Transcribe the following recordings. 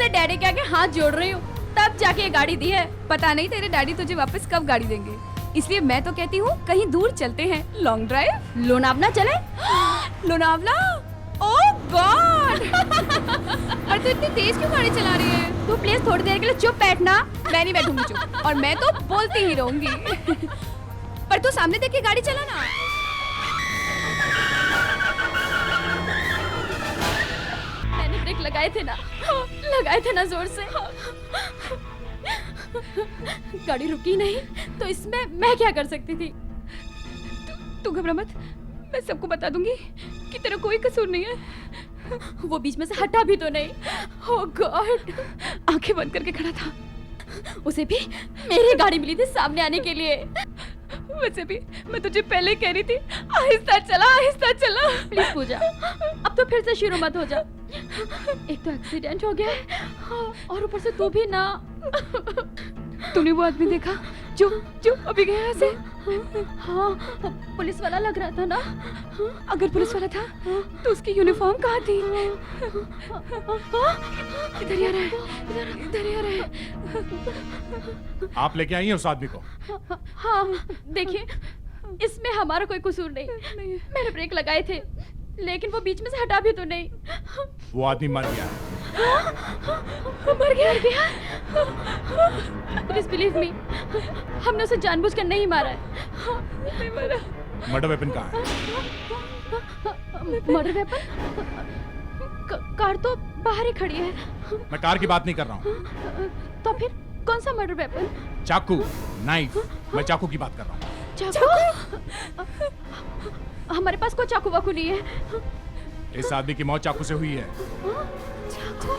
से डैडी के आगे हाथ जोड़ रही हूँ, तब जाके ये गाड़ी दी है। पता नहीं तेरे डैडी तुझे वापस कब गाड़ी देंगे, इसलिए मैं तो कहती हूँ कहीं दूर चलते हैं, लॉन्ग ड्राइव। लोनावला चले? लोनावला? Oh God! पर तू इतनी तेज क्यों गाड़ी चला रही है? तू प्लीज थोड़ी देर के लिए चुप बैठना। मैं नहीं बैठूंगी चुप, और मैं तो बोलती ही रहूंगी। पर तू सामने देख के गाड़ी चला ना। मैंने ब्रेक लगाए थे ना जोर से। गाड़ी रुकी नहीं तो इसमें मैं क्या कर सकती थी? तू घबरा मत, मैं सबको बता दूंगी कि तेरा कोई कसूर नहीं है। वो बीच में से हटा भी तो नहीं। ओह गॉड! आंखें बंद करके खड़ा था। उसे भी मेरी गाड़ी मिली थी सामने आने के लिए। वैसे भी मैं तुझे पहले कह रही थी, आहिस्ता चला। प्लीज पूजा, अब तो फिर से शुरू मत हो जा। एक तो एक्सीडेंट हो गया है और ऊपर से तू भी ना। तूने वो आदमी देखा जो अभी गया यहाँ से? हाँ, पुलिस वाला लग रहा था ना। अगर पुलिस वाला था तो उसकी यूनिफॉर्म कहाँ थी? इधर ही आ रहा है। आप लेके आई हैं उस आदमी को? हाँ, देखिए इसमें हमारा कोई कसूर नहीं। मैंने ब्रेक लगाए थे लेकिन वो बीच में से हटा भी तो नहीं। वो आदमी मर गया है। मर गया? प्लीज बिलीव मी, हमने उसे जानबूझकर नहीं मारा है। नहीं मारा। मर्डर वेपन कहाँ है? Murder weapon? कार तो बाहर ही खड़ी है। मैं कार की बात नहीं कर रहा हूँ। तो फिर कौन सा मर्डर वेपन? चाकू, नाइफ। मैं चाकू की बात कर रहा हूँ। चाकू? हमारे पास कोई चाकू वाकू नहीं है। इस आदमी की मौत चाकू से हुई है। चाकू?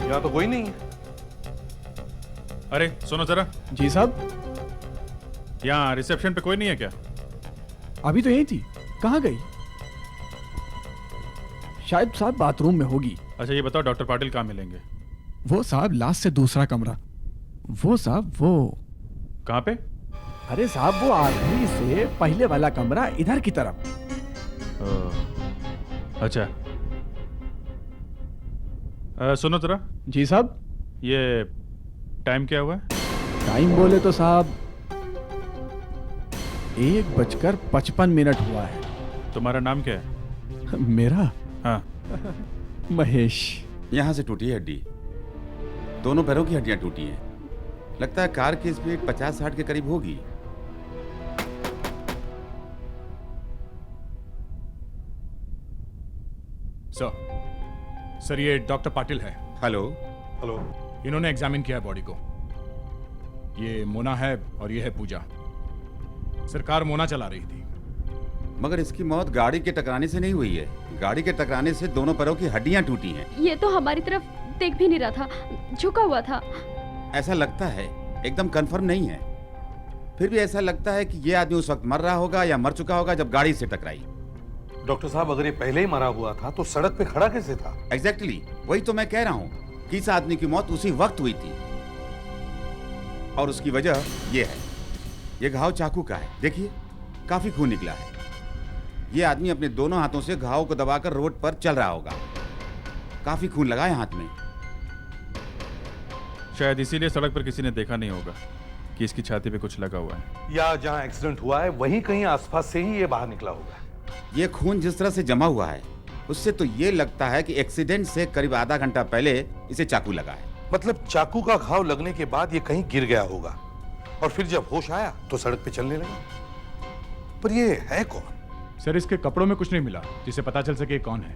यहाँ तो कोई नहीं है। अरे सुनो जरा। जी साहब। यहाँ रिसेप्शन पे कोई नहीं है क्या? अभी तो यही थी, कहाँ गई? शायद साहब बाथरूम में होगी। अच्छा ये बताओ डॉक्टर पाटिल कहाँ मिलेंगे? वो साहब लास्ट से दूसरा कमरा। वो साहब वो। कहाँ पे? अरे साहब वो आखिरी से पहले वाला कमरा इधर की तरफ। अच्छा सुनो जरा। जी साहब। ये टाइम क्या हुआ है? टाइम बोले तो साहब 1:55 हुआ है। तुम्हारा नाम क्या है? मेरा? हाँ। महेश। यहाँ से टूटी है हड्डी, दोनों पैरों की हड्डियां टूटी हैं। लगता है कार की स्पीड 50-60 के करीब होगी। सर ये डॉक्टर पाटिल है। हेलो। इन्होंने एग्जामिन किया है बॉडी को। ये मोना है और ये है पूजा। सरकार मोना चला रही थी। मगर इसकी मौत गाड़ी के टकराने से नहीं हुई है। गाड़ी के टकराने से दोनों पैरों की हड्डियां टूटी हैं। ये तो हमारी तरफ देख भी नहीं रहा था, झुका हुआ था। ऐसा लगता है, एकदम कंफर्म नहीं है। फिर भी ऐसा लगता है कि ये आदमी उस वक्त मर रहा होगा या मर चुका होगा जब गाड़ी से टकराई। डॉक्टर साहब अगर ये पहले ही मरा हुआ था तो सड़क पे खड़ा कैसे था? एग्जैक्टली वही तो मैं कह रहा हूँ कि इस आदमी की मौत उसी वक्त हुई थी और उसकी वजह ये है। ये घाव चाकू का है, देखिए काफी खून निकला है। ये आदमी अपने दोनों हाथों से घाव को दबाकर रोड पर चल रहा होगा। काफी खून लगा है हाथ में। शायद इसीलिए सड़क पर किसी ने देखा नहीं होगा कि इसकी छाती पे कुछ लगा हुआ है। या जहाँ एक्सीडेंट हुआ है वहीं कहीं आसपास से ही ये बाहर निकला होगा। ये खून जिस तरह से जमा हुआ है उससे तो ये लगता है कि एक्सीडेंट से करीब आधा घंटा पहले इसे चाकू लगा है। मतलब चाकू का घाव लगने के बाद ये कहीं गिर गया होगा और फिर जब होश आया तो सड़क पे चलने लगा। पर ये है कौन? सर इसके कपड़ों में कुछ नहीं मिला जिससे पता चल सके कौन है।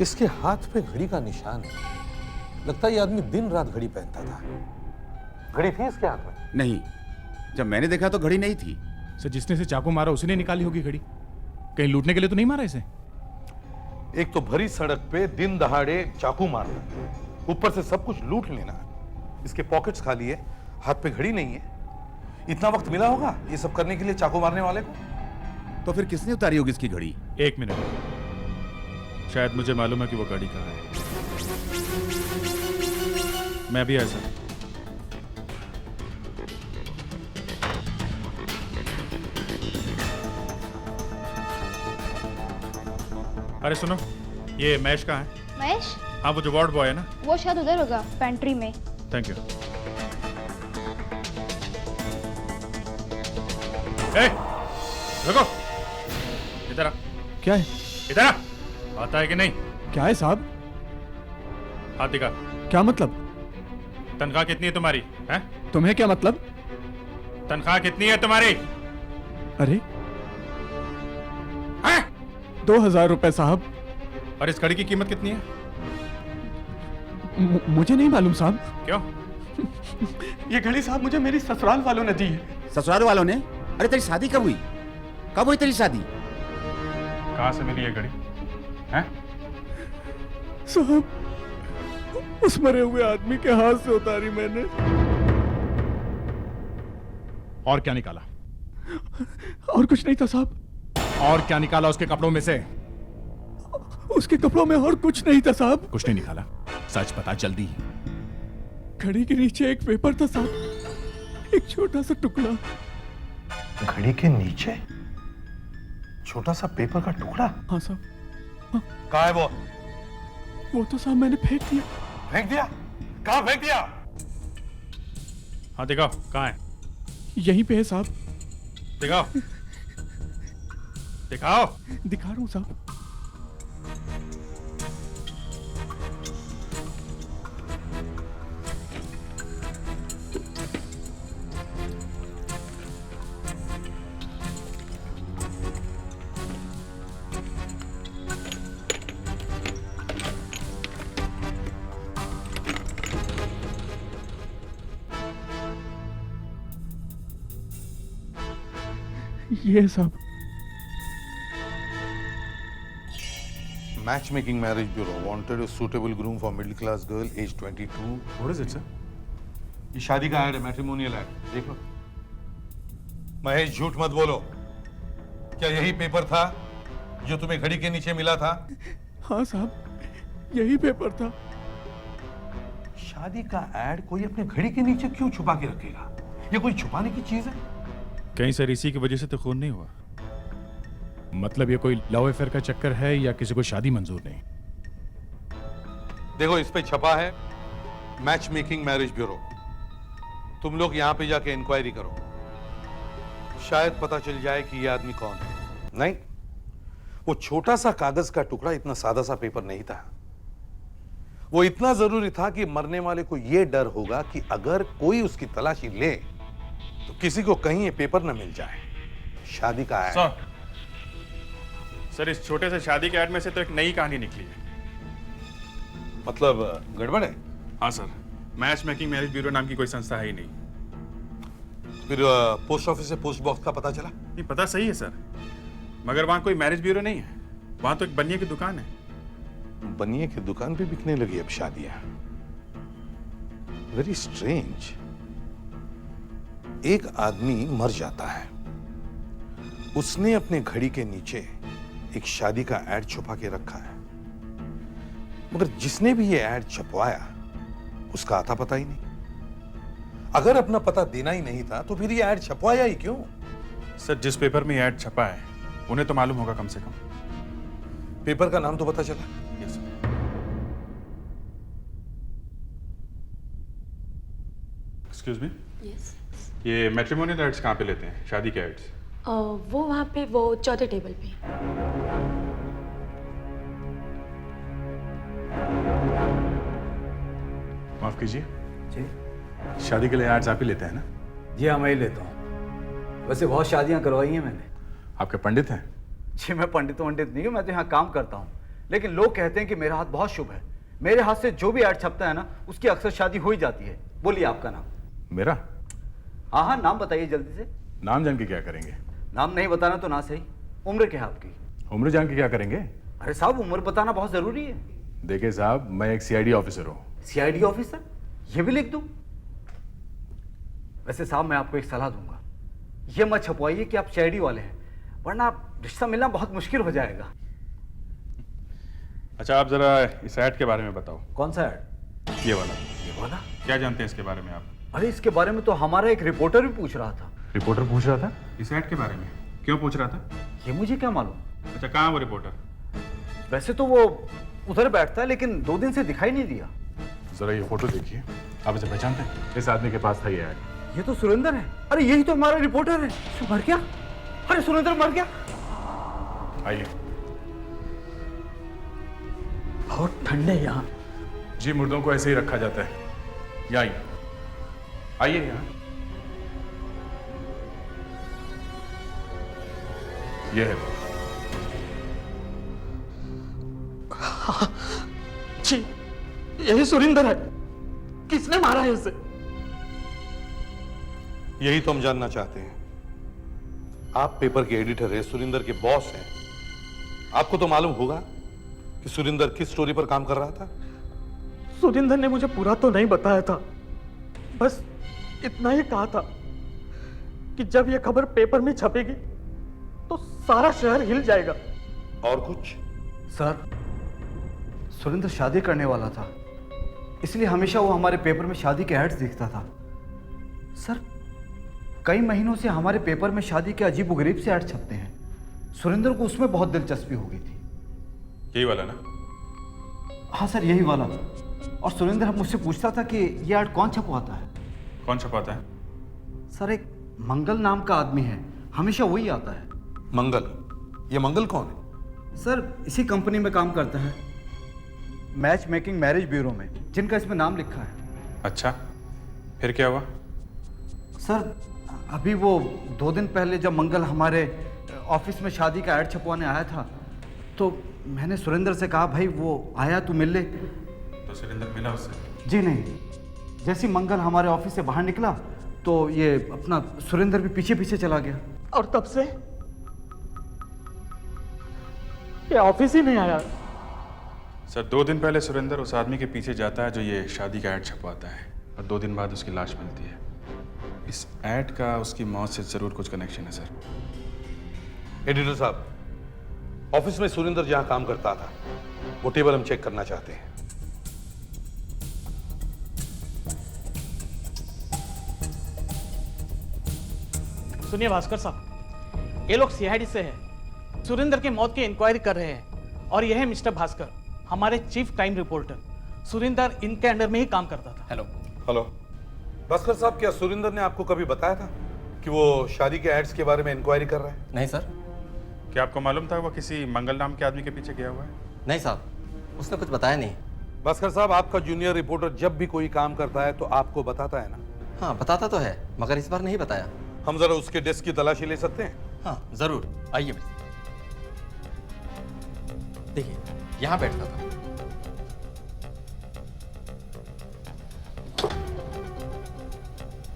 इसके हाथ पे घड़ी का निशान है। लगता है ये आदमी दिन रात घड़ी पहनता था। घड़ी थी इसके हाथ में? नहीं, जब मैंने देखा तो घड़ी नहीं थी। सर जिसने इसे चाकू मारा उसी ने निकाली होगी घड़ी। कहीं लूटने के लिए तो नहीं मारा इसे? एक तो भरी सड़क पे दिन दहाड़े चाकू मारना, ऊपर से सब कुछ लूट लेना। इसके पॉकेट्स खाली है, हाथ पे घड़ी नहीं है। इतना वक्त मिला होगा ये सब करने के लिए चाकू मारने वाले को? तो फिर किसने उतारी होगी इसकी घड़ी? एक मिनट, शायद मुझे मालूम है कि वो गाड़ी कहाँ है। मैं भी ऐसा। अरे सुनो, ये महेश कहाँ है? महेश हाँ, वो जो वार्ड बॉय है ना। वो शायद उधर होगा पेंट्री में। Thank you. ए, रुको, इधर आ। क्या है? इधर आ। आता है कि नहीं? क्या है साहब? हाथ दिखा। क्या मतलब? तनख्वाह कितनी है तुम्हारी? हैं? तुम्हें क्या मतलब? तनख्वाह कितनी है तुम्हारी? अरे हैं? 2000 रुपए साहब। और इस घड़ी की कीमत कितनी है? मुझे नहीं मालूम साहब। क्यों? ये घड़ी साहब मुझे मेरी ससुराल वालों ने दी है। ससुराल वालों ने? अरे तेरी शादी कब हुई? कब हुई तेरी शादी? कहाँ से मिली ये घड़ी? हैं? साहब, उस मरे हुए आदमी के हाथ से उतारी मैंने। और क्या निकाला? और कुछ नहीं था साहब। और क्या निकाला उसके कपड़ों में से? उसके कपड़ों में और कुछ नहीं था साहब। कुछ नहीं निकाला? सच बता जल्दी। घड़ी के नीचे एक पेपर था साहब, एक छोटा सा टुकड़ा। घड़ी के नीचे छोटा सा पेपर का टुकड़ा? हाँ साहब। कहाँ है वो तो साहब मैंने फेंक दिया। फेंक दिया? कहाँ फेंक दिया? हाँ दिखाओ, कहाँ है? यहीं पे है साहब। दिखाओ, दिखाओ। दिखा रहा हूँ साहब। ये है साहब। Matchmaking marriage bureau wanted a suitable groom for middle class girl age 22. What is it, sir? ये शादी का ऐड है, मैट्रिमोनियल ऐड। देख लो। महेश, झूठ मत बोलो। क्या यही पेपर था जो तुम्हें घड़ी के नीचे मिला था? हाँ साहब, यही पेपर था। शादी का ऐड कोई अपने घड़ी के नीचे क्यों छुपा के रखेगा? ये कोई छुपाने की चीज है? कहीं सर इसी की वजह से तो खून नहीं हुआ। मतलब ये कोई लव अफेयर का चक्कर है या किसी को शादी मंजूर नहीं? देखो, इस पे छपा है मैच मेकिंग मैरिज ब्यूरो। तुम लोग यहां पे जाके इंक्वायरी करो, शायद पता चल जाए कि ये आदमी कौन है। नहीं, वो छोटा सा कागज का टुकड़ा इतना सादा सा पेपर नहीं था। वो इतना जरूरी था कि मरने वाले को यह डर होगा कि अगर कोई उसकी तलाशी ले तो किसी को कहीं ये पेपर न मिल जाए। शादी का ऐड। सर, इस छोटे से शादी के ऐड में से तो एक नई कहानी निकली है। मतलब गड़बड़ है? हाँ sir, match making marriage bureau नाम की कोई संस्था है ही नहीं। फिर पोस्ट ऑफिस से पोस्ट बॉक्स का पता चला? नहीं, पता सही है सर, मगर वहां कोई मैरिज ब्यूरो नहीं है। वहां तो एक बनिए की दुकान है। बनिए की दुकान पे बिकने लगी अब शादियां। Very strange. एक आदमी मर जाता है, उसने अपने घड़ी के नीचे एक शादी का ऐड छुपा के रखा है, मगर जिसने भी ये ऐड छपवाया उसका आता पता ही नहीं। अगर अपना पता देना ही नहीं था तो फिर ये ऐड छपवाया ही क्यों? सर, जिस पेपर में ऐड छपा है उन्हें तो मालूम होगा कम से कम। पेपर का नाम तो पता चला? Yes sir. Excuse me, yes. ये मैट्रिमोनियल एड्स कहाँ पे लेते हैं, शादी के एड्स? वो वहाँ पे, वो चौथे टेबल पे। माफ कीजिए जी शादी के लिए एड्स आप ही लेते हैं ना? जी हाँ, मैं ही लेता हूँ। वैसे बहुत शादियाँ करवाई हैं मैंने। आपके पंडित हैं? जी, मैं पंडित नहीं हूँ, मैं तो यहाँ काम करता हूँ। लेकिन लोग कहते हैं कि मेरा हाथ बहुत शुभ है। मेरे हाथ से जो भी ऐड छपता है ना, उसकी अक्सर शादी हो ही जाती है। बोलिए आपका नाम। मेरा? हाँ हाँ, नाम बताइए जल्दी से। नाम जान के क्या करेंगे? नाम नहीं बताना तो ना सही। उम्र क्या है आपकी? उम्र जान के क्या करेंगे? अरे साहब, उम्र बताना बहुत जरूरी है। देखिए साहब, मैं एक सीआईडी ऑफिसर हूँ। CID officer? ये भी लिख दूं? वैसे साहब, मैं आपको एक सलाह दूंगा, ये मत छपवाइए कि आप सीआईडी वाले हैं, वरना रिश्ता मिलना बहुत मुश्किल हो जाएगा। अच्छा, आप जरा इस ऐड के बारे में बताओ। कौन सा ऐड? ये वाला। ये वाला? क्या जानते हैं इसके बारे में आप? अरे इसके बारे में तो हमारा एक रिपोर्टर भी पूछ रहा था। रिपोर्टर पूछ रहा था इस ऐड के बारे में? क्यों पूछ रहा था? ये मुझे क्या मालूम। अच्छा, कहाँ वो रिपोर्टर? वैसे तो वो उधर बैठता है, लेकिन 2 दिन से दिखाई नहीं दिया। जरा ये फोटो देखिए, आप इसे पहचानते हैं? इस आदमी के पास था ये ऐड। ये तो सुरेंद्र है। अरे यही तो हमारा रिपोर्टर है। मर गया? अरे सुरेंद्र मर गया। आइए बहुत ठंडे यहाँ। जी, मुर्दों को ऐसे ही रखा जाता है। ये आइए, आइए यहाँ। ये है जी, यही सुरेंद्र है। किसने मारा है उसे? यही तो हम जानना चाहते हैं। आप पेपर के एडिटर हैं, सुरेंद्र के बॉस हैं। आपको तो मालूम होगा कि सुरेंद्र किस स्टोरी पर काम कर रहा था। सुरेंद्र ने मुझे पूरा तो नहीं बताया था, बस इतना ही कहा था कि जब यह खबर पेपर में छपेगी तो सारा शहर हिल जाएगा। और कुछ? सर, सुरेंद्र शादी करने वाला था, इसलिए हमेशा वो हमारे पेपर में शादी के एड्स दिखता था। सर, कई महीनों से हमारे पेपर में शादी के अजीबोगरीब से ऐड छपते हैं। सुरेंद्र को उसमें बहुत दिलचस्पी हो गई थी। यही वाला ना? हाँ सर, यही वाला। और सुरेंद्र मुझसे पूछता था कि ये ऐड कौन छपवाता है। कौन छपाता है? सर, एक मंगल नाम का आदमी है, हमेशा वही आता है। मंगल? ये मंगल कौन है? सर, इसी कंपनी में काम करता है, मैच मेकिंग मैरिज ब्यूरो में, जिनका इसमें नाम लिखा है। अच्छा, फिर क्या हुआ? सर, अभी वो 2 दिन पहले जब मंगल हमारे ऑफिस में शादी का ऐड छपवाने आया था, तो मैंने सुरेंद्र से कहा, भाई वो आया, तू मिल ले। तो सुरेंद्र मिला उससे? जी नहीं। जैसे मंगल हमारे ऑफिस से बाहर निकला तो ये अपना सुरेंद्र भी पीछे पीछे चला गया। और तब से ये ऑफिस ही नहीं आया। सर, 2 दिन पहले सुरेंद्र उस आदमी के पीछे जाता है जो ये शादी का ऐड छपवाता है, और 2 दिन बाद उसकी लाश मिलती है। इस ऐड का उसकी मौत से जरूर कुछ कनेक्शन है सर। एडिटर साहब, ऑफिस में सुरेंद्र जहां काम करता था वो टेबल हम चेक करना चाहते हैं। सुनिए भास्कर साहब, ये लोग सीआईडी से हैं। सुरेंद्र की मौत की इंक्वायरी कर रहे हैं, और यह है मिस्टर भास्कर, हमारे चीफ क्राइम रिपोर्टर। सुरेंद्र इनके अंडर में ही काम करता था। हेलो। हेलो भास्कर साहब, क्या सुरेंद्र ने आपको कभी बताया था कि वो शादी के एड्स के बारे में इंक्वायरी कर रहा है? नहीं सर। क्या आपको मालूम था वो किसी मंगल नाम के आदमी के पीछे गया हुआ है? नहीं साहब, उसने कुछ बताया नहीं। भास्कर साहब, आपका जूनियर रिपोर्टर जब भी कोई काम करता है तो आपको बताता है ना? हाँ, बताता तो है, मगर इस बार नहीं बताया। हम जरा उसके डेस्क की तलाशी ले सकते हैं? हाँ जरूर, आइए। देखिए, यहाँ बैठता था।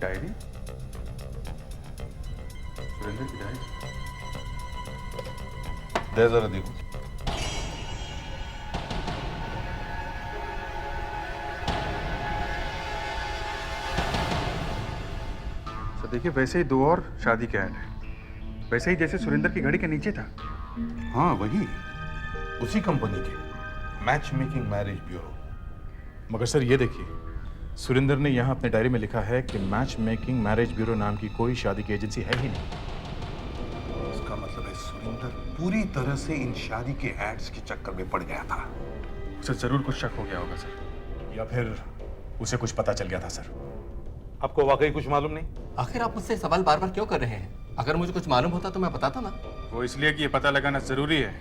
डायरी? सुरेंद्र की डायरी? दे जरा देखो। तो देखिए, वैसे ही 2 और शादी के ऐड है, वैसे ही जैसे सुरेंद्र की घड़ी के नीचे था। हाँ वही, उसी कंपनी के, मैच मेकिंग मैरिज ब्यूरो। मगर सर ये देखिए, सुरेंद्र ने यहाँ अपने डायरी में लिखा है कि मैच मेकिंग मैरिज ब्यूरो नाम की कोई शादी की एजेंसी है ही नहीं। इसका मतलब है सुरेंद्र पूरी तरह से इन शादी के एड्स के चक्कर में पड़ गया था। उसे जरूर कुछ शक हो गया होगा सर, या फिर उसे कुछ पता चल गया था सर। आपको वाकई कुछ मालूम नहीं? आखिर आप मुझसे सवाल बार बार क्यों कर रहे हैं? अगर मुझे कुछ मालूम होता तो मैं बताता ना। वो इसलिए कि ये पता लगाना जरूरी है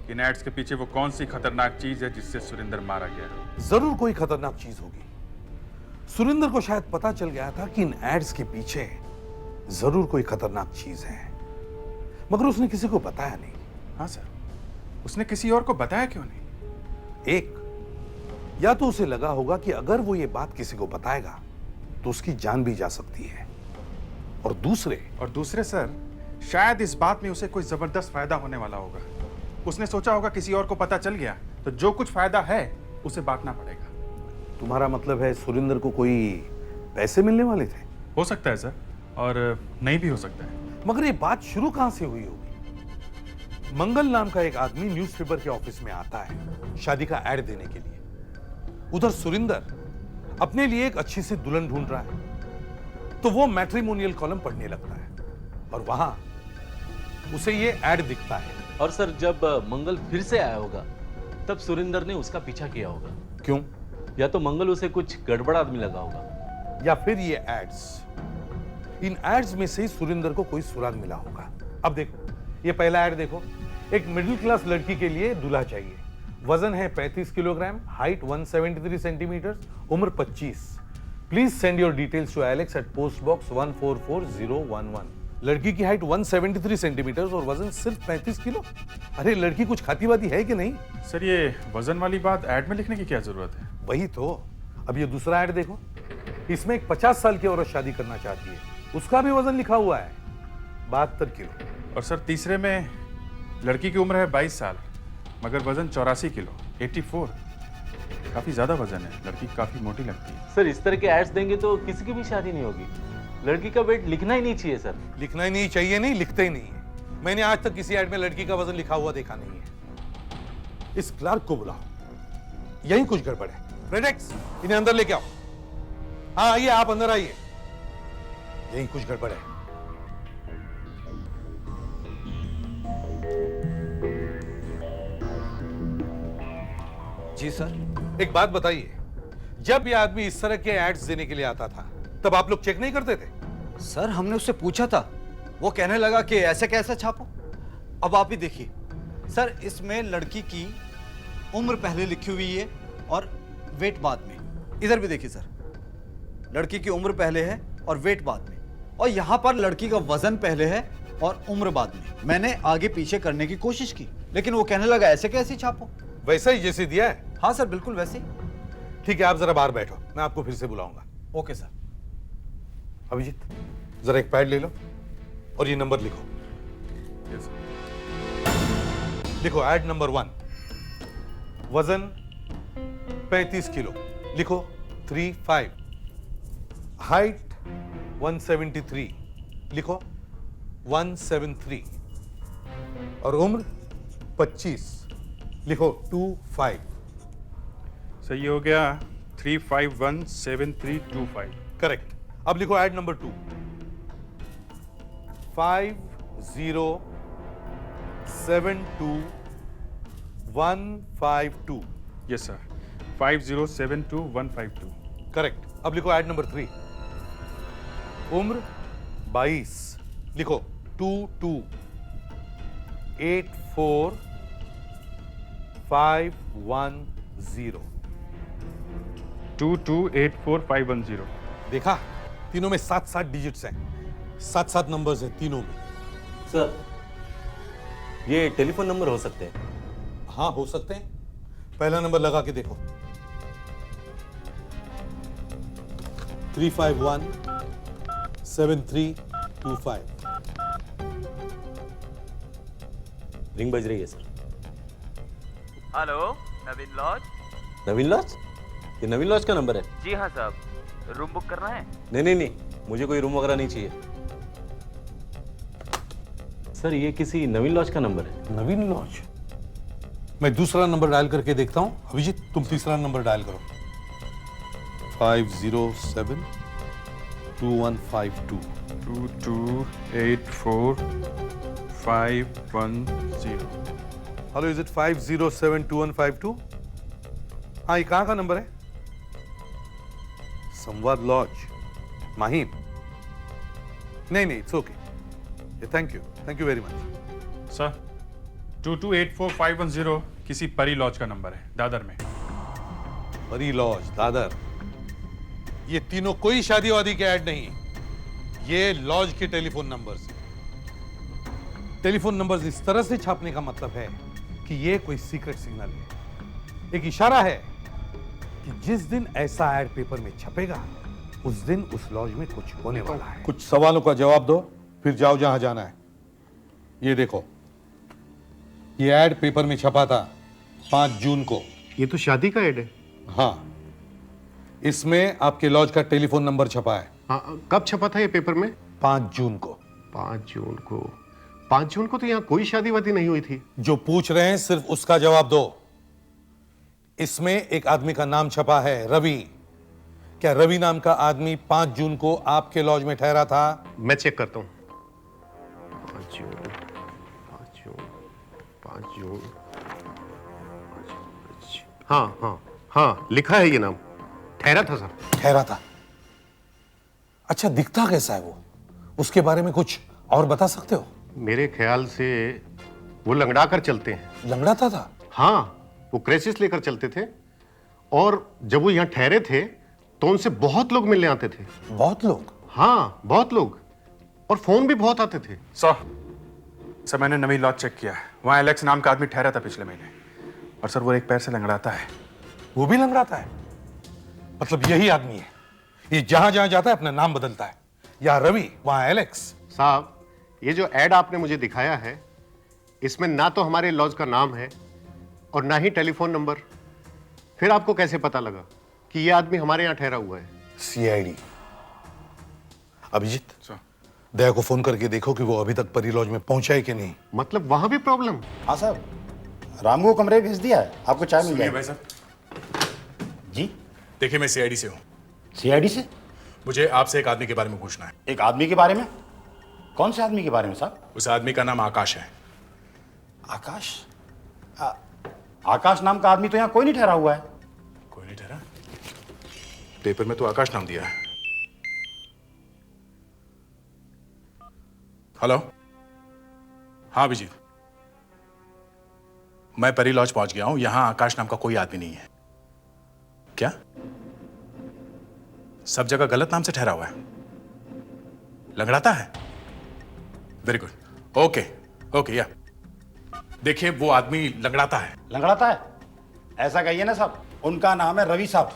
कि इन एड्स के पीछे वो कौन सी खतरनाक चीज है जिससे सुरेंद्र मारा गया। जरूर कोई खतरनाक चीज होगी। सुरेंद्र को शायद पता चल गया था कि इन एड्स के पीछे जरूर कोई खतरनाक चीज है, मगर उसने किसी को बताया नहीं। हाँ सर, उसने किसी और को बताया क्यों नहीं? एक, या तो उसे लगा होगा कि अगर वो ये बात किसी को बताएगा तो उसकी जान भी जा सकती है, और दूसरे सर, शायद इस बात में उसे कोई जबरदस्त फायदा होने वाला होगा। उसने सोचा होगा किसी और को पता चल गया तो जो कुछ फायदा है उसे बांटना पड़ेगा। तुम्हारा मतलब है सुरेंद्र को कोई पैसे मिलने वाले थे? हो सकता है सर, और नहीं भी हो सकता है। मगर ये बात शुरू कहां से हुई होगी? मंगल नाम का एक आदमी न्यूज़पेपर के ऑफिस में आता है शादी का ऐड देने के लिए। उधर सुरेंद्र अपने लिए एक अच्छी सी दुल्हन ढूंढ रहा है, तो वो मैट्रिमोनियल कॉलम पढ़ने लगता है और वहां उसे ये ऐड दिखता है। और सर, जब मंगल फिर से आया होगा तब सुरेंद्र ने उसका पीछा किया होगा। क्यों? या तो मंगल उसे कुछ गड़बड़ आदमी लगा होगा, या फिर ये एड्स, इन एड्स में से ही सुरेंद्र को कोई सुराग मिला होगा। अब देखो, ये पहला एड देखो। एक मिडिल क्लास लड़की के लिए दूल्हा चाहिए, वजन है 35 किलोग्राम, हाइट 173 सेंटीमीटर, उम्र 25। Please send your details to Alex at post box 144011। लड़की की हाइट 173 सेंटीमीटर और वजन सिर्फ 35 किलो। अरे लड़की कुछ खाती वाती है कि नहीं? सर ये वजन वाली बात ऐड में लिखने की क्या जरूरत है? वही तो। अब ये दूसरा ऐड देखो, इसमें एक 50 साल की औरत शादी करना चाहती है, उसका भी वजन लिखा हुआ है 72 किलो। और सर तीसरे में लड़की की उम्र है 22 साल मगर वजन 84 किलो, 84। काफी ज्यादा वजन है, लड़की काफी मोटी लगती है। सर इस तरह के एड्स देंगे तो किसी की भी शादी नहीं होगी। लड़की का वेट लिखना ही नहीं चाहिए सर। लिखना ही नहीं चाहिए, नहीं लिखते ही नहीं है। मैंने आज तक किसी ऐड में लड़की का वजन लिखा हुआ देखा नहीं है। इस क्लर्क को बुलाओ, यही कुछ गड़बड़ है। प्रेडेक्स, इन्हें अंदर लेके आओ। हाँ आइए, आप अंदर आइए, यही कुछ गड़बड़ है। जी सर। एक बात बताइए, जब ये आदमी इस तरह के एड्स देने के लिए आता था तब आप लोग चेक नहीं करते थे? सर हमने उससे पूछा था, वो कहने लगा कि ऐसे कैसा छापो। अब आप ही देखिए सर, इसमें लड़की की उम्र पहले लिखी हुई है और वेट बाद में। इधर भी देखिए सर, लड़की की उम्र पहले है और वेट बाद में, और यहां पर लड़की का वजन पहले है और उम्र बाद में। मैंने आगे पीछे करने की कोशिश की लेकिन वो कहने लगा ऐसे कैसे छापो। वैसा ही जैसे दिया है? हाँ सर बिल्कुल वैसे ही। ठीक है, आप जरा बाहर बैठो, मैं आपको फिर से बुलाऊंगा। Okay sir. अभिजीत, जरा एक पैड ले लो और ये नंबर लिखो। लिखो ऐड नंबर 1, वजन 35 किलो, लिखो 35। हाइट 173, लिखो 173। और उम्र 25, लिखो 25। सही हो गया, 3517325। करेक्ट। अब लिखो add number 2, 5072152। Yes sir, 5072152। Correct. अब लिखो ऐड नंबर 3, उम्र 22, लिखो 2284510। 2284510। देखा, तीनों में 7-7 डिजिट्स हैं, 7-7 नंबर्स हैं तीनों में। सर ये टेलीफोन नंबर हो सकते हैं? हाँ हो सकते हैं। पहला नंबर लगा के देखो, 3517325। रिंग बज रही है सर। हेलो, नवीन लॉज? नवीन लॉज? ये नवीन लॉज का नंबर है? जी हाँ साहब, रूम बुक करना है? नहीं, मुझे कोई रूम वगैरह नहीं चाहिए सर। ये किसी नवीन लॉज का नंबर है। नवीन लॉज? मैं दूसरा नंबर डायल करके देखता हूं। अभिजीत, तुम तीसरा नंबर डायल करो। 5072152। 2284510। Hello, is it 5072152? हाँ, ये कहाँ का नंबर है? संवाद लॉज, माहिम। नहीं, it's okay. Thank you very much. Sir 2284510 किसी परी लॉज का नंबर है, दादर में। परी लॉज, दादर। ये तीनों कोई शादी वादी के ऐड नहीं, ये लॉज के टेलीफोन नंबर्स। टेलीफोन नंबर्स इस तरह से छापने का मतलब है कि ये कोई सीक्रेट सिग्नल है, एक इशारा है कि जिस दिन ऐसा ऐड पेपर में छपेगा उस दिन उस लॉज में कुछ होने वाला है। कुछ सवालों का जवाब दो, फिर जाओ जहां जाना है। ये देखो, ये ऐड पेपर में छपा था 5 जून को। ये तो शादी का ऐड है। हाँ, इसमें आपके लॉज का टेलीफोन नंबर छपा है। हाँ, कब छपा था ये पेपर में? 5 जून को। 5 जून को? 5 जून को तो यहाँ कोई शादी वादी नहीं हुई थी। जो पूछ रहे हैं सिर्फ उसका जवाब दो। इसमें एक आदमी का नाम छपा है, रवि। क्या रवि नाम का आदमी 5 जून को आपके लॉज में ठहरा था? मैं चेक करता हूँ। 5 जून। हाँ हाँ हाँ, लिखा है ये नाम। ठहरा था सर। ठहरा था? अच्छा, दिखता कैसा है वो? उसके बारे में कुछ और बता सकते हो? मेरे ख्याल से वो लंगड़ा कर चलते हैं। लंगड़ाता था? हाँ, वो क्रेसिस लेकर चलते थे, और जब वो यहाँ ठहरे थे तो उनसे बहुत लोग मिलने आते थे। बहुत लोग? हाँ, बहुत लोग, और फोन भी बहुत आते थे। सर मैंने नवी लॉज चेक किया है, वहाँ एलेक्स नाम का आदमी ठहरा था पिछले महीने, और सर वो एक पैर से लंगड़ाता है। वो भी लंगड़ाता है? मतलब यही आदमी है, ये जहां जहां जाता है अपना नाम बदलता है। यहाँ रवि, वहां एलेक्स। साहब, ये जो ऐड आपने मुझे दिखाया है, इसमें ना तो हमारे लॉज का नाम है और ना ही टेलीफोन नंबर। फिर आपको कैसे पता लगा कि ये आदमी हमारे यहाँ ठहरा हुआ है? सीआईडी। अभिजीत, दया को फोन करके देखो कि वो अभी तक परी लॉज में पहुंचा है कि नहीं। मतलब वहां भी प्रॉब्लम? हाँ साहब, राम को कमरे भेज दिया है, आपको चाय मिल जाएगी। भाई साहब जी देखिए, मैं सीआईडी से हूँ। सीआईडी से? मुझे आपसे एक आदमी के बारे में पूछना है। एक आदमी के बारे में? कौन से आदमी के बारे में साहब? उस आदमी का नाम आकाश है। आकाश? आकाश नाम का आदमी तो यहाँ कोई नहीं ठहरा हुआ है। कोई नहीं ठहरा? पेपर में तो आकाश नाम दिया है। हेलो, हाँ अभिजीत, मैं परी लॉज पहुंच गया हूं। यहां आकाश नाम का कोई आदमी नहीं है। क्या? सब जगह गलत नाम से ठहरा हुआ है? लंगड़ाता है? Very good, okay okay. या देखिए, वो आदमी लंगड़ाता है। लंगड़ाता है? ऐसा कहिए ना साहब, उनका नाम है रवि साहब।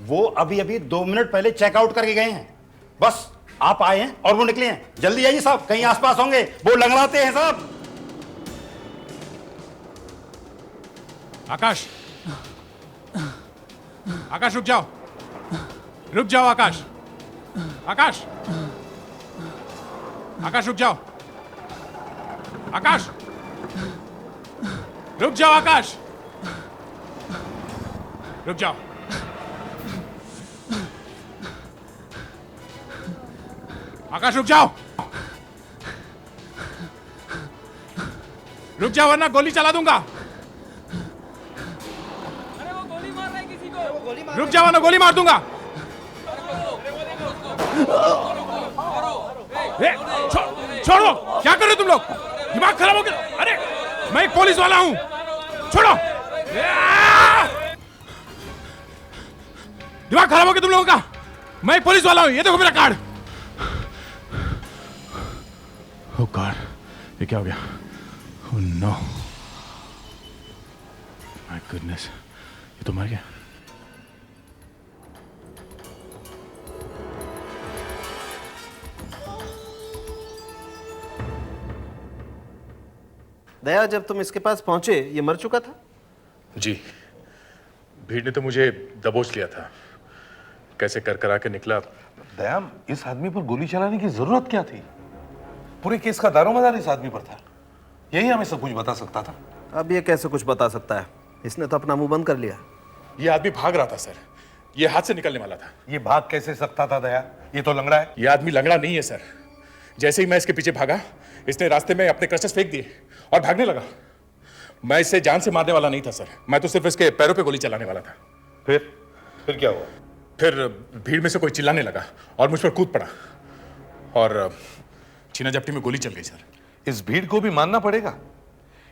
वो अभी अभी 2 मिनट पहले चेकआउट करके गए हैं। बस आप आए हैं और वो निकले हैं। जल्दी आइए साहब, कहीं आसपास होंगे, वो लंगड़ाते हैं साहब। आकाश, आकाश रुक जाओ, रुक जाओ आकाश, आकाश, आकाश रुक जाओ, आकाश रुक जाओ, आकाश रुक जाओ। आकाश रुक जाओ, रुक जाओ वरना गोली चला दूंगा। अरे वो गोली मार रहा है किसी को। रुक जाओ वरना गोली मार दूंगा। छोड़ो, क्या कर रहे हो तुम लोग? दिमाग खराब हो गया? अरे मैं एक पुलिस वाला हूं, छोड़ो। दिमाग खराब हो गया तुम लोगों का? मैं एक पुलिस वाला हूं, ये देखो मेरा कार्ड। Oh God, ये क्या हो गया? Oh no, my goodness, ये तो मर गया। दया, जब तुम इसके पास पहुंचे ये मर चुका था? जी, भीड़ ने तो मुझे दबोच लिया था। कैसे कर करा के निकला। दया, इस आदमी पर गोली चलाने की जरूरत क्या थी? पूरे केस का दारोमदार इस आदमी पर था। यही हमें सब कुछ बता सकता था। अब ये कैसे कुछ बता सकता है? इसने तो अपना मुंह बंद कर लिया। ये आदमी भाग रहा था सर, ये हाथ से निकलने वाला था। ये भाग कैसे सकता था दया? ये तो लंगड़ा है। ये आदमी लंगड़ा नहीं है सर। जैसे ही मैं इसके पीछे भागा, इसने रास्ते में अपने क्रशेस फेंक दिए और भागने लगा। मैं इसे जान से मारने वाला नहीं था सर, मैं तो सिर्फ इसके पैरों पे गोली चलाने वाला था। फिर क्या हुआ? फिर भीड़ में से कोई चिल्लाने लगा और मुझ पर कूद पड़ा और छीना झपटी में गोली चल गई सर। इस भीड़ को भी मानना पड़ेगा,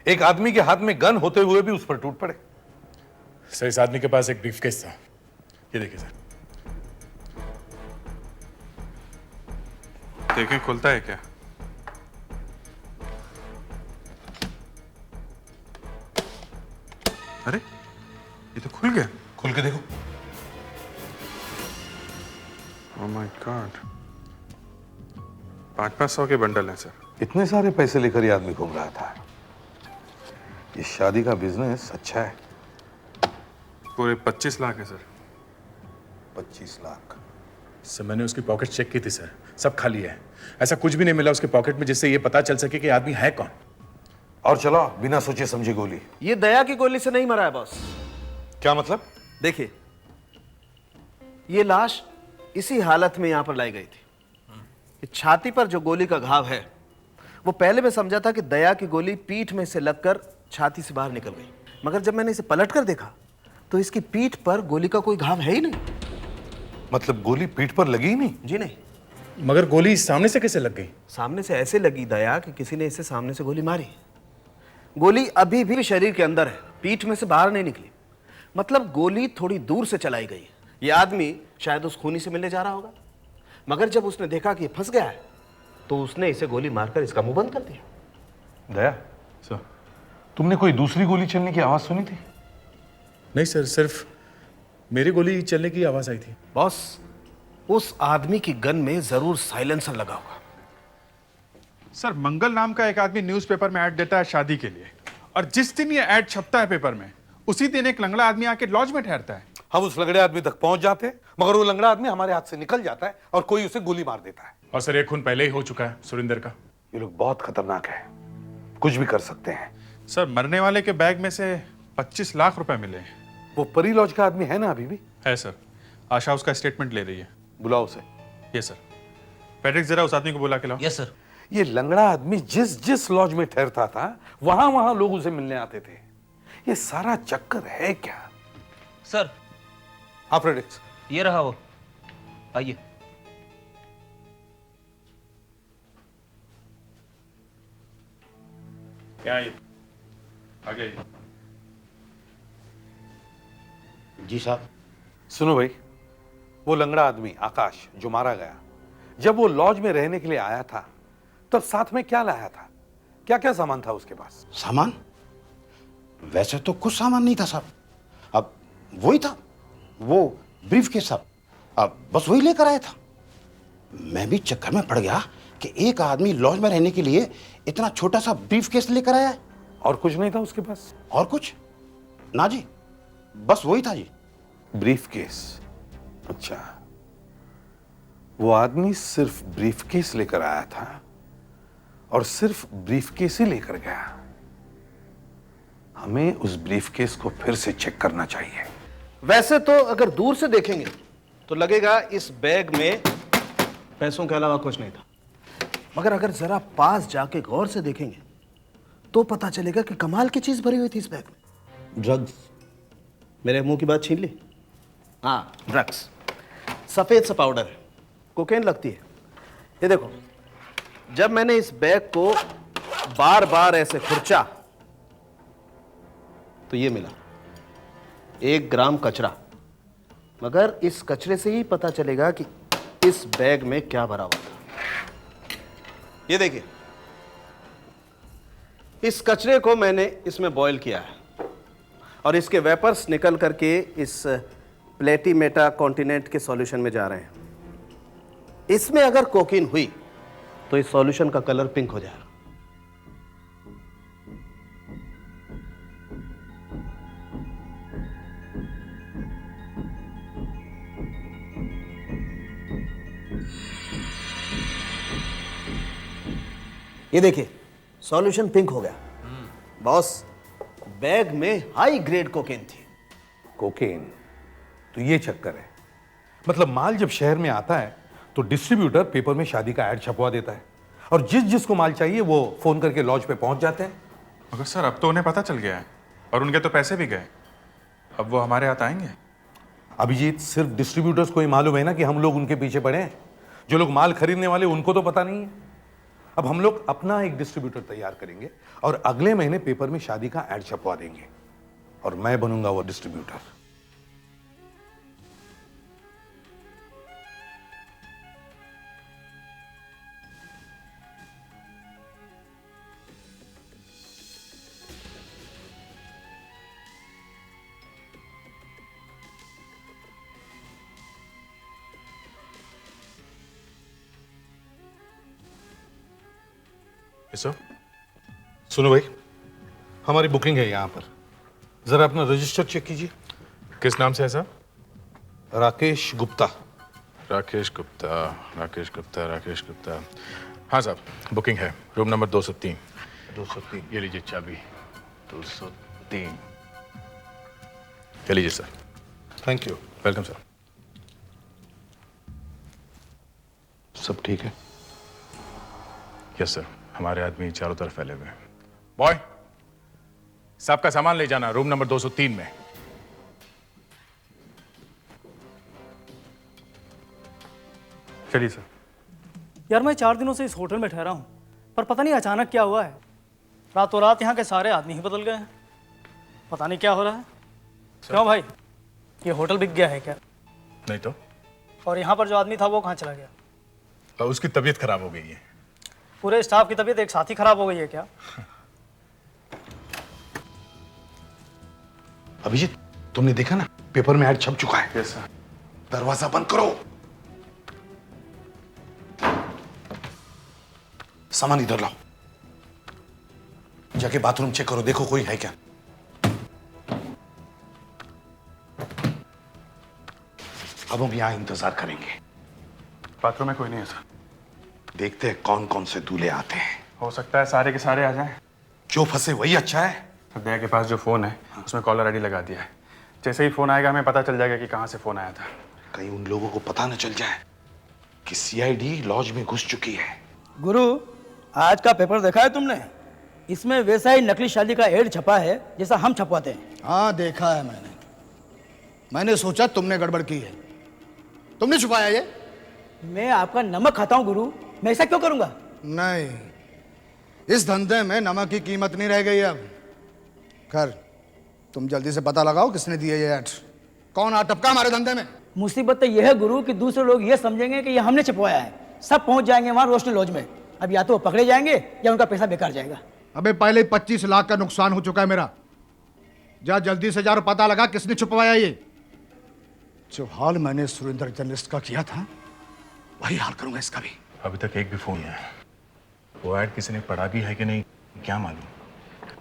एक आदमी के हाथ में गन होते हुए भी उस पर टूट पड़े। सर, इस आदमी के पास एक ब्रीफकेस था, ये देखिए सर। देखें खुलता है क्या? अरे ये तो खुल गया। खुल के देखो। ओह माय गॉड, 500 के बंडल हैं सर। इतने सारे पैसे लेकर ये आदमी घूम रहा था। ये शादी का बिजनेस अच्छा है। पूरे 25 लाख है सर। 25 लाख? सर मैंने उसकी पॉकेट चेक की थी सर, सब खाली है। ऐसा कुछ भी नहीं मिला उसके पॉकेट में जिससे ये पता चल सके कि आदमी है कौन। और चलो, बिना सोचे समझे गोली। ये दया की गोली से नहीं मरा है बॉस। क्या मतलब? देखिए, ये लाश इसी हालत में यहां पर लाई गई थी। छाती पर जो गोली का घाव है, वो पहले मैं समझा था कि दया की गोली पीठ में से लगकर छाती से बाहर निकल गई, मगर जब मैंने इसे पलट कर देखा तो इसकी पीठ पर गोली का कोई घाव है ही नहीं। मतलब गोली पीठ पर लगी ही नहीं? जी नहीं। मगर गोली सामने से कैसे लग गई? सामने से ऐसे लगी दया कि किसी ने इसे सामने से गोली मारी। गोली अभी भी शरीर के अंदर है, पीठ में से बाहर नहीं निकली। मतलब गोली थोड़ी दूर से चलाई गई है। यह आदमी शायद उस खूनी से मिलने जा रहा होगा, मगर जब उसने देखा कि फंस गया है तो उसने इसे गोली मारकर इसका मुंह बंद कर दिया। दया सर, तुमने कोई दूसरी गोली चलने की आवाज सुनी थी? नहीं सर, सिर्फ मेरी गोली चलने की आवाज आई थी। बॉस, उस आदमी की गन में जरूर साइलेंसर लगा होगा। सर, मंगल नाम का एक आदमी न्यूज़पेपर में ऐड देता है शादी के लिए, और जिस दिन ये ऐड छपता है पेपर में उसी दिन एक लंगड़ा आदमी आके लॉज में ठहरता है। हम उस लंगड़े आदमी तक पहुंच जाते हैं, मगर वो लंगड़ा आदमी हमारे हाथ से निकल जाता है और कोई उसे गोली मार देता है। और सर, एक खून पहले ही हो चुका है सुरिंदर का। ये लोग बहुत खतरनाक है, कुछ भी कर सकते हैं। सर, मरने वाले के बैग में से 25 लाख रुपए मिले हैं। वो परी लॉज का आदमी है ना? अभी भी है सर। आशा उसका स्टेटमेंट ले रही है। बुलाओ उसे। Yes sir. पैट्रिक, जरा उस आदमी को बुला के लाओ। Yes sir. ये लंगड़ा आदमी जिस जिस लॉज में ठहरता था वहां वहां लोग उसे मिलने आते थे। ये सारा चक्कर है क्या? सर। हाँ फ्रेडिक्स, ये रहा वो, आइए। क्या ये? आगे। जी साहब। सुनो भाई, वो लंगड़ा आदमी आकाश जो मारा गया, जब वो लॉज में रहने के लिए आया था तब साथ में क्या लाया था? क्या क्या सामान था उसके पास? सामान? वैसे तो कुछ सामान नहीं था साहब। अब वही था, वो ब्रीफ केस साहब। अब बस वही लेकर आया था। मैं भी चक्कर में पड़ गया कि एक आदमी लॉज में रहने के लिए इतना छोटा सा ब्रीफ केस लेकर आया है। और कुछ नहीं था उसके पास? और कुछ ना जी, बस वही था जी, ब्रीफ केस। अच्छा, वो आदमी सिर्फ ब्रीफ केस लेकर आया था और सिर्फ ब्रीफ केस ही लेकर गया। हमें उस ब्रीफ केस को फिर से चेक करना चाहिए। वैसे तो अगर दूर से देखेंगे तो लगेगा इस बैग में पैसों के अलावा कुछ नहीं था, मगर अगर जरा पास जाके गौर से देखेंगे तो पता चलेगा कि कमाल की चीज भरी हुई थी इस बैग में। ड्रग्स। मेरे मुंह की बात छीन ली? हाँ, ड्रग्स। सफेद सा पाउडर है, कोकेन लगती है। ये देखो, जब मैंने इस बैग को बार बार ऐसे खुरचा तो ये मिला 1 ग्राम कचरा। मगर इस कचरे से ही पता चलेगा कि इस बैग में क्या भरा हुआ था। ये देखिए, इस कचरे को मैंने इसमें बॉईल किया है और इसके वेपर्स निकल करके इस प्लेटीमेटा कॉन्टिनेंट के सॉल्यूशन में जा रहे हैं। इसमें अगर कोकीन हुई तो इस सॉल्यूशन का कलर पिंक हो जाएगा। ये देखिए, सॉल्यूशन पिंक हो गया। बॉस, बैग में हाई ग्रेड कोकेन थी। कोकेन? तो ये चक्कर है। मतलब माल जब शहर में आता है तो डिस्ट्रीब्यूटर पेपर में शादी का ऐड छपवा देता है और जिस जिसको माल चाहिए वो फोन करके लॉज पे पहुंच जाते हैं। मगर सर, अब तो उन्हें पता चल गया है और उनके तो पैसे भी गए। अब वो हमारे हाथ आएंगे? अभिजीत, सिर्फ डिस्ट्रीब्यूटर्स को ही मालूम है ना कि हम लोग उनके पीछे पड़े हैं। जो लोग माल खरीदने वाले उनको तो पता नहीं है। अब हम लोग अपना एक डिस्ट्रीब्यूटर तैयार करेंगे और अगले महीने पेपर में शादी का ऐड छपवा देंगे और मैं बनूंगा वो डिस्ट्रीब्यूटर। सुनो भाई, हमारी बुकिंग है यहाँ पर, जरा अपना रजिस्टर चेक कीजिए। किस नाम से है साहब? राकेश गुप्ता। राकेश गुप्ता, राकेश गुप्ता, राकेश गुप्ता। हाँ साहब, बुकिंग है, रूम नंबर 203। 203? ये लीजिए चाबी। 203। ये लीजिए sir. Thank you. Welcome sir. सब ठीक है? यस सर, हमारे आदमी चारों तरफ फैले हुए हैं। बॉय, साहब का सामान ले जाना रूम नंबर 203 में। चलिए सर। यार मैं 4 दिनों से इस होटल में ठहरा हूँ, पर पता नहीं अचानक क्या हुआ है। रातों रात यहाँ के सारे आदमी ही बदल गए हैं। पता नहीं क्या हो रहा है। क्यों भाई, ये होटल बिक गया है क्या? नहीं तो। और यहाँ पर जो आदमी था वो कहाँ चला गया? और उसकी तबीयत खराब हो गई है। पूरे स्टाफ की तबीयत एक साथ ही खराब हो गई है क्या? अभिजीत, तुमने देखा ना, पेपर में ऐड छप चुका है। Yes sir. दरवाजा बंद करो। सामान इधर लाओ। जाके बाथरूम चेक करो, देखो कोई है क्या। अब हम यहां इंतजार करेंगे। बाथरूम में कोई नहीं है सर। देखते हैं कौन कौन से दूल्हे आते हैं। हो सकता है सारे के सारे आ जाएं। जो फंसे वही अच्छा है। दया के पास जो फोन है उसमें कॉलर आईडी लगा दिया है। जैसे ही फोन आएगा हमें पता चल जाएगा कि कहां से फोन आया था। कहीं उन लोगों को पता न चल जाए कि सीआईडी लॉज में घुस चुकी है। गुरु, आज का पेपर देखा है तुमने? इसमें वैसा ही नकली शादी का एड छपा है जैसा हम छपवाते हैं। हाँ देखा है मैंने सोचा तुमने गड़बड़ की है। तुमने छुपाया ये? मैं आपका नमक खाता हूँ गुरु, मैं ऐसा क्यों करूंगा? नहीं, इस धंधे में नमक की कीमत नहीं रह गई अब। खैर, तुम जल्दी से पता लगाओ किसने दिए ये ऐड। कौन आ टपका हमारे धंधे में? मुसीबत तो यह है गुरु कि दूसरे लोग ये समझेंगे कि ये हमने छपवाया है। सब पहुंच जाएंगे वहां रोशनी लॉज में। अब या तो वो पकड़े जाएंगे या उनका पैसा बेकार जाएगा। अबे पहले 25 लाख का नुकसान हो चुका है मेरा। जा जल्दी से जा और पता लगा किसने छुपवाया ये। जो हाल मैंने सुरेंद्र जर्नलिस्ट का किया था वही हाल करूंगा इसका भी। अभी तक एक भी फोन नहीं है। वो ऐड किसी ने पढ़ा भी है कि नहीं क्या मालूम।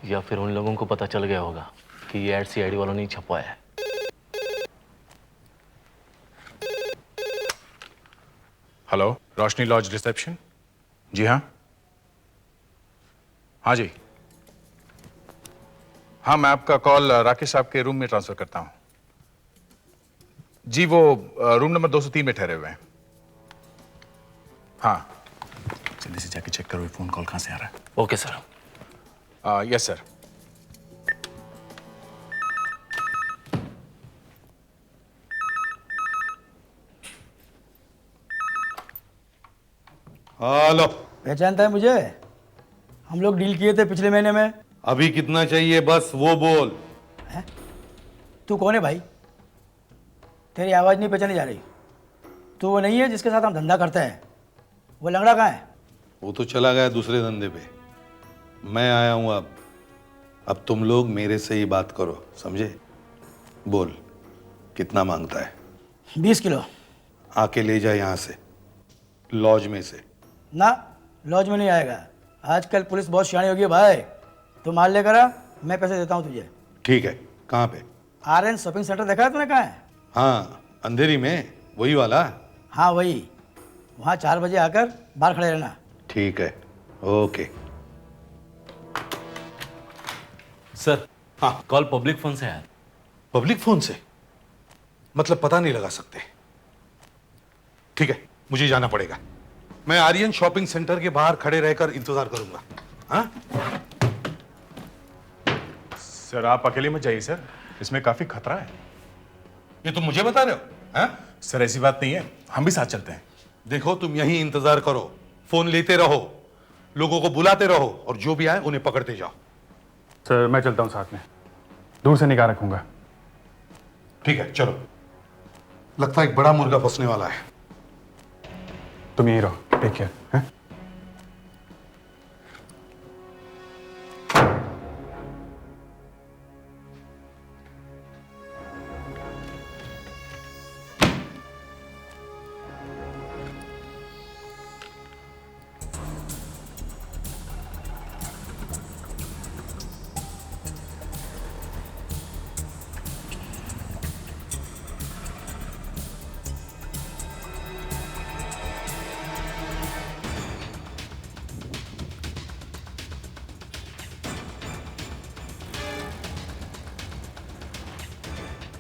या फिर उन लोगों को पता चल गया होगा कि ये ऐड सीआईडी वालों ने ही छपवाया है। हेलो, रोशनी लॉज रिसेप्शन। जी हाँ, हाँ जी। हाँ, मैं आपका कॉल राकेश साहब के रूम में ट्रांसफर करता हूँ। जी, वो रूम नंबर 203 में ठहरे हुए हैं। हाँ, जल्दी से जाके चेक करो ये फोन कॉल कहाँ से आ रहा है। Okay sir. Yes sir. Hello, पहचानता है मुझे? हम लोग डील किए थे पिछले महीने में। अभी कितना चाहिए बस वो बोल। तू कौन है भाई? तेरी आवाज़ नहीं पहचानी जा रही। तू वो नहीं है जिसके साथ हम धंधा करते हैं? वो लंगड़ा कहाँ है? वो तो चला गया दूसरे धंधे पे। मैं आया हूं अब तुम लोग मेरे से ही बात करो, समझे? बोल, कितना मांगता है? 20 किलो। आके ले जा यहां से, लॉज में से। ना, लॉज में नहीं आएगा। आजकल पुलिस बहुत सियाणी हो गई है भाई। तू माल लेकर आ, मैं पैसे देता हूँ तुझे। ठीक है, कहाँ पे? RN शॉपिंग सेंटर देखा है तूने? कहाँ है? हाँ, अंधेरी में, वही वाला। हाँ वही। वहाँ 4 बजे आकर बाहर खड़े रहना। ठीक है, ओके। सर, हाँ, कॉल पब्लिक फोन से आया। पब्लिक फोन से? मतलब पता नहीं लगा सकते? ठीक है, मुझे जाना पड़ेगा। मैं आर्यन शॉपिंग सेंटर के बाहर खड़े रहकर इंतजार करूंगा। हाँ? सर, आप अकेले मत जाइए सर, इसमें काफी खतरा है। ये तुम मुझे बता रहे हो? हाँ? सर, ऐसी बात नहीं है, हम भी साथ चलते हैं। देखो, तुम यहीं इंतजार करो, फोन लेते रहो, लोगों को बुलाते रहो और जो भी आए उन्हें पकड़ते जाओ। सर, मैं चलता हूँ साथ में, दूर से निगाह रखूंगा। ठीक है, चलो। लगता है एक बड़ा मुर्गा फंसने वाला है। तुम यहीं रहो, टेक केयर।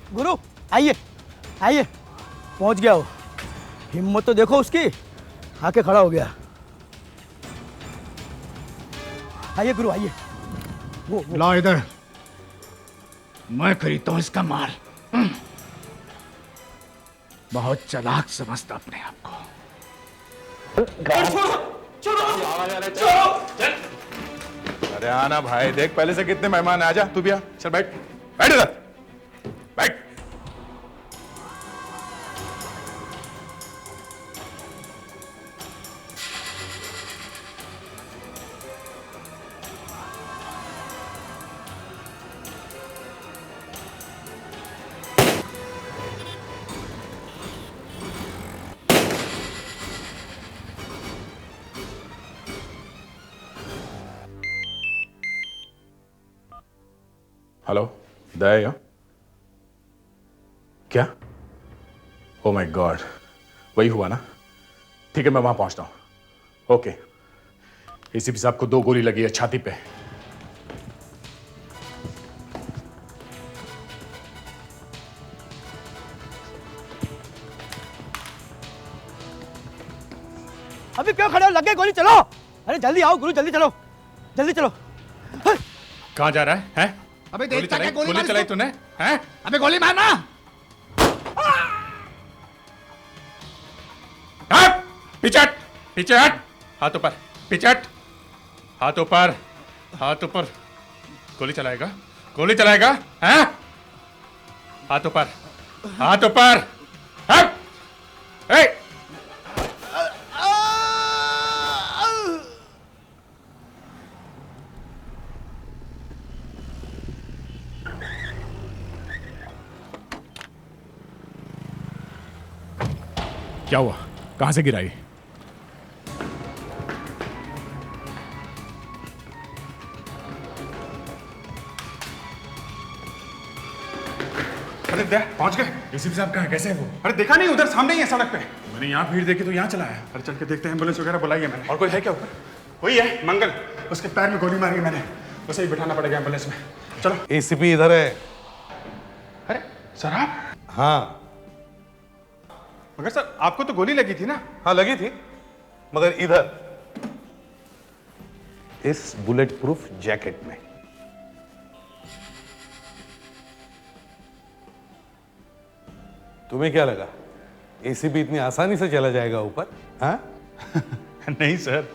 गुरु आइए आइए, पहुंच गया हो। हिम्मत तो देखो उसकी, आके खड़ा हो गया। आइए गुरु आइए। वो ला इधर। मैं खरीदता हूं इसका माल। बहुत चालाक समझता अपने आप को। अरे आना भाई, देख पहले से कितने मेहमान आ जा। तू भी आ, चल बैठ बैठ इधर बैठ। हेलो, दया क्या? ओ माय गॉड, वही हुआ ना? ठीक है, मैं वहां पहुंचता हूं। ओके। एसीपी साहब को 2 गोली लगी है छाती पे। अभी क्यों खड़े हो? लगे गोली, चलो। अरे जल्दी आओ गुरु, जल्दी चलो, जल्दी चलो। कहां जा रहा है? हैं? अबे देखता क्या गोली चलाई तूने? हैं? अबे गोली मारना। हट! पीछे हट! पीछे हट! हाथ ऊपर, पीछे हट! हाथ ऊपर, हाथ ऊपर। गोली चलाएगा? गोली चलाएगा? हैं? हाथ ऊपर, हाथ ऊपर। हट! ए! क्या हुआ? कहां से गिराई? अरे दया, पहुंच गए? एसीपी साहब कहाँ है? कैसे है वो? अरे देखा नहीं, उधर सामने ही है सड़क पे। मैंने यहाँ भीड़ देखी तो यहाँ चला है। अरे चल के देखते हैं, एम्बुलेंस वगैरह बुलाई है मैंने। और कोई है क्या ऊपर? वही है मंगल, उसके पैर में गोली मारी है मैंने। उसे ही बिठाना पड़ेगा एम्बुलेंस में। चलो। एसीपी इधर है। अरे सर आप? हाँ। मगर सर आपको तो गोली लगी थी ना? हाँ लगी थी, मगर इधर, इस बुलेट प्रूफ जैकेट में। तुम्हें क्या लगा एसीपी इतनी आसानी से चला जाएगा ऊपर? हाँ? नहीं सर,